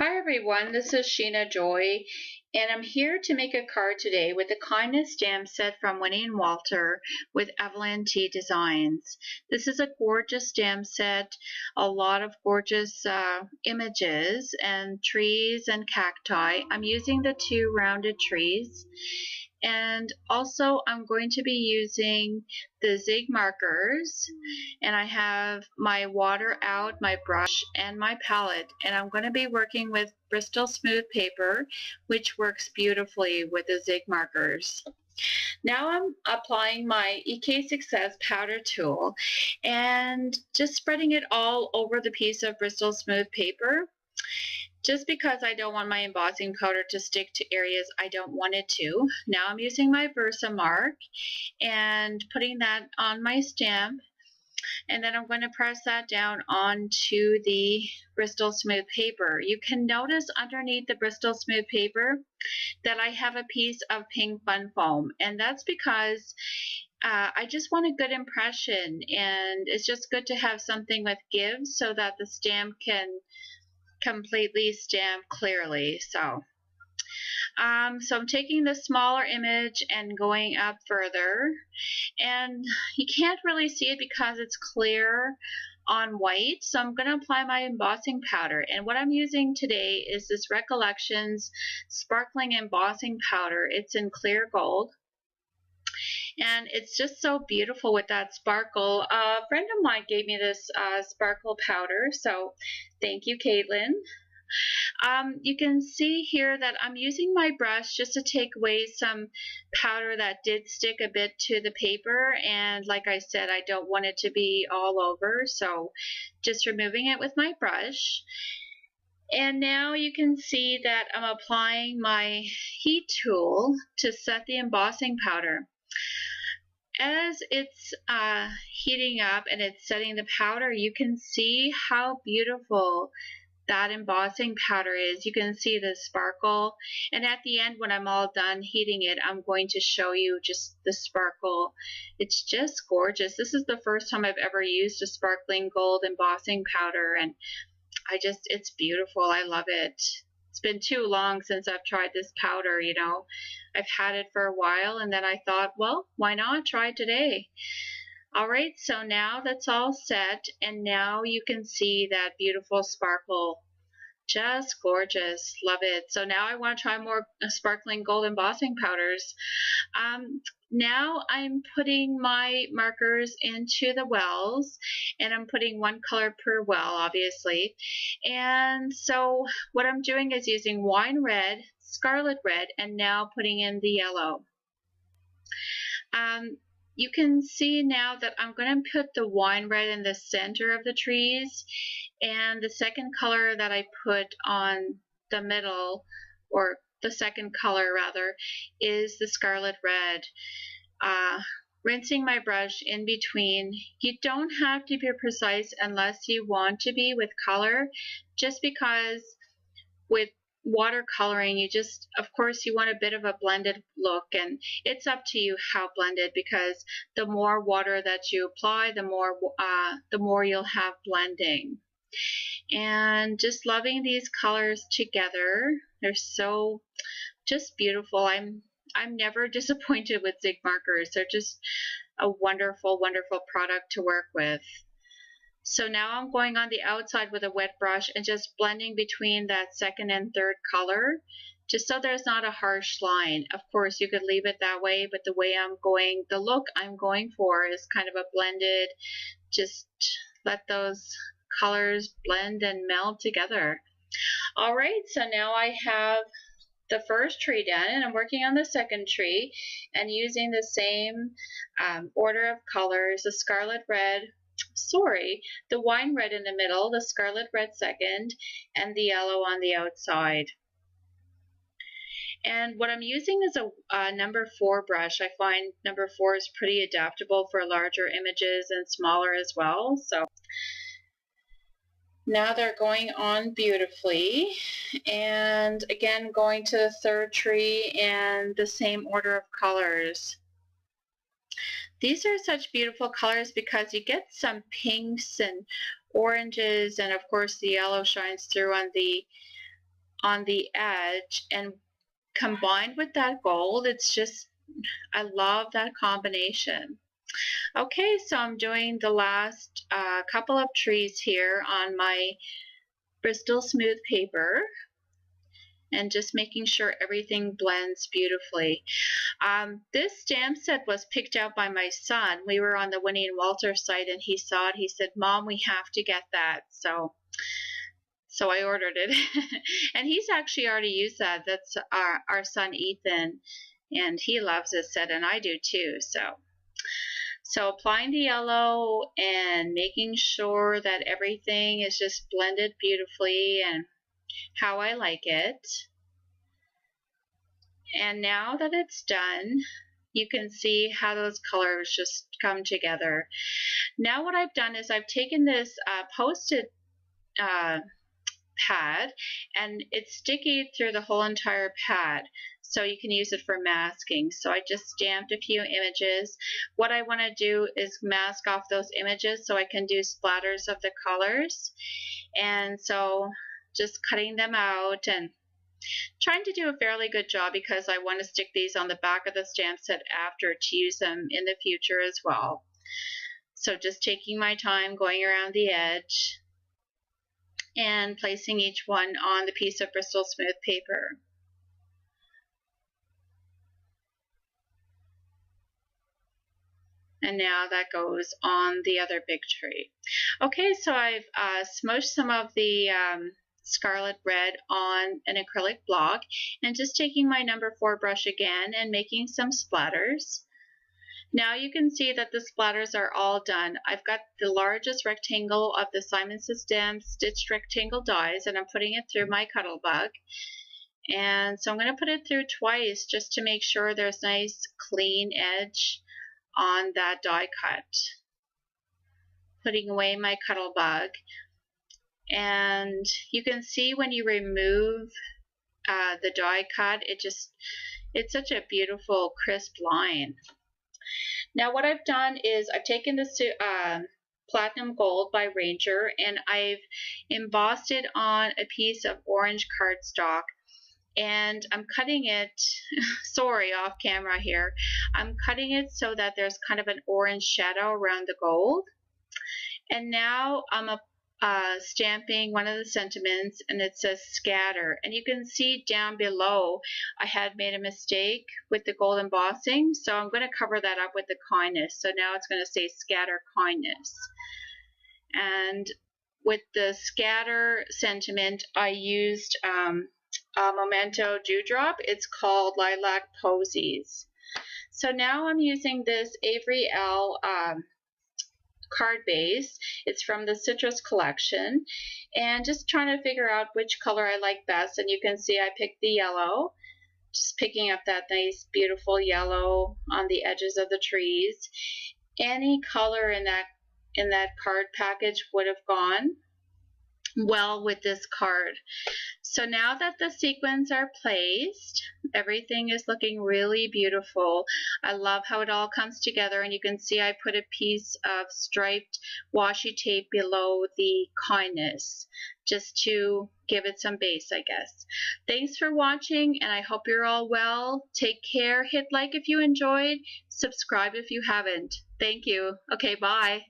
Hi everyone, this is Sheena Joy, and I'm here to make a card today with the Kindness Stamp set from Winnie and Walter with Evelyn T Designs. This is a gorgeous stamp set, a lot of gorgeous images and trees and cacti. I'm using the two rounded trees. And also I'm going to be using the Zig markers, and I have my water out, my brush, and my palette, and I'm going to be working with Bristol Smooth paper, which works beautifully with the Zig markers. Now I'm applying my EK Success powder tool and just spreading it all over the piece of Bristol Smooth paper, just because I don't want my embossing powder to stick to areas I don't want it to. Now I'm using my Versamark and putting that on my stamp, and then I'm going to press that down onto the Bristol Smooth paper. You can notice underneath the Bristol Smooth paper that I have a piece of pink fun foam, and that's because I just want a good impression, and it's just good to have something with give so that the stamp can completely stamp clearly. So I'm taking the smaller image and going up further, and you can't really see it because it's clear on white, so I'm going to apply my embossing powder. And what I'm using today is this Recollections sparkling embossing powder. It's in clear gold, and it's just so beautiful with that sparkle. A friend of mine gave me this sparkle powder, so thank you, Caitlin. You can see here that I'm using my brush just to take away some powder that did stick a bit to the paper, and like I said, I don't want it to be all over, so just removing it with my brush. And now you can see that I'm applying my heat tool to set the embossing powder. As it's heating up and it's setting the powder, you can see how beautiful that embossing powder is. You can see the sparkle, and at the end when I'm all done heating it, I'm going to show you just the sparkle. It's just gorgeous. This is the first time I've ever used a sparkling gold embossing powder, and it's beautiful. I love it. It's been too long since I've tried this powder, you know. I've had it for a while, and then I thought, well, why not try it today? Alright, so now that's all set, and now you can see that beautiful sparkle. Just gorgeous. Love it. So now I want to try more sparkling gold embossing powders. Now I'm putting my markers into the wells, and I'm putting one color per well, obviously. And so what I'm doing is using wine red, scarlet red, and now putting in the yellow. You can see now that I'm going to put the wine red in the center of the trees, and the second color that I put on the middle, or the second color rather, is the scarlet red. Rinsing my brush in between. You don't have to be precise unless you want to be with color, just because with watercoloring, you just, of course, you want a bit of a blended look, and it's up to you how blended, because the more water that you apply, the more you'll have blending. And just loving these colors together. They're so just beautiful. I'm never disappointed with Zig markers. They're just a wonderful, wonderful product to work with. So now I'm going on the outside with a wet brush and just blending between that second and third color, just so there's not a harsh line. Of course, you could leave it that way, but the way the look I'm going for is kind of a blended, just let those colors blend and meld together. All right, so now I have the first tree done, and I'm working on the second tree and using the same order of colors, the scarlet red, the wine red in the middle, the scarlet red second, and the yellow on the outside. And what I'm using is a number 4 brush. I find number 4 is pretty adaptable for larger images and smaller as well. So now they're going on beautifully, and again going to the third tree and the same order of colors. These are such beautiful colors because you get some pinks and oranges, and of course the yellow shines through on the on the edge, and combined with that gold, it's just, I love that combination. Okay, so I'm doing the last couple of trees here on my Bristol Smooth paper, and just making sure everything blends beautifully. This stamp set was picked out by my son. We were on the Winnie and Walter site, and he saw it. He said, "Mom, we have to get that." So I ordered it. And he's actually already used that. That's our son Ethan, and he loves this set, and I do too. So applying the yellow and making sure that everything is just blended beautifully and how I like it. And now that it's done, you can see how those colors just come together. Now what I've done is I've taken this Post-it pad, and it's sticky through the whole entire pad, so you can use it for masking. So I just stamped a few images. What I want to do is mask off those images so I can do splatters of the colors. And so just cutting them out and trying to do a fairly good job, because I want to stick these on the back of the stamp set after to use them in the future as well. So just taking my time going around the edge and placing each one on the piece of Bristol Smooth paper. And now that goes on the other big tree. Okay, so I've smushed some of the scarlet red on an acrylic block, and just taking my number 4 brush again and making some splatters. Now you can see that the splatters are all done. I've got the largest rectangle of the Simon Says Stamp stitched rectangle dies, and I'm putting it through my Cuttlebug. And so I'm going to put it through twice just to make sure there's nice clean edge on that die cut. Putting away my Cuttlebug. And you can see when you remove the die cut, it's such a beautiful crisp line. Now what I've done is I've taken this Platinum Gold by Ranger, and I've embossed it on a piece of orange cardstock, and I'm cutting it, sorry, off camera here, I'm cutting it so that there's kind of an orange shadow around the gold. And now I'm stamping one of the sentiments, and it says scatter, and you can see down below I had made a mistake with the gold embossing, so I'm going to cover that up with the kindness. So now it's going to say scatter kindness. And with the scatter sentiment, I used a Memento Dewdrop. It's called Lilac Posies. So now I'm using this Avery Elle card base. It's from the Citrus collection, and just trying to figure out which color I like best. And you can see I picked the yellow, just picking up that nice beautiful yellow on the edges of the trees. Any color in that card package would have gone well with this card. So now that the sequins are placed, everything is looking really beautiful. I love how it all comes together, and you can see I put a piece of striped washi tape below the kindness just to give it some base, I guess. Thanks for watching, and I hope you're all well. Take care. Hit like if you enjoyed. Subscribe if you haven't. Thank you. Okay, bye.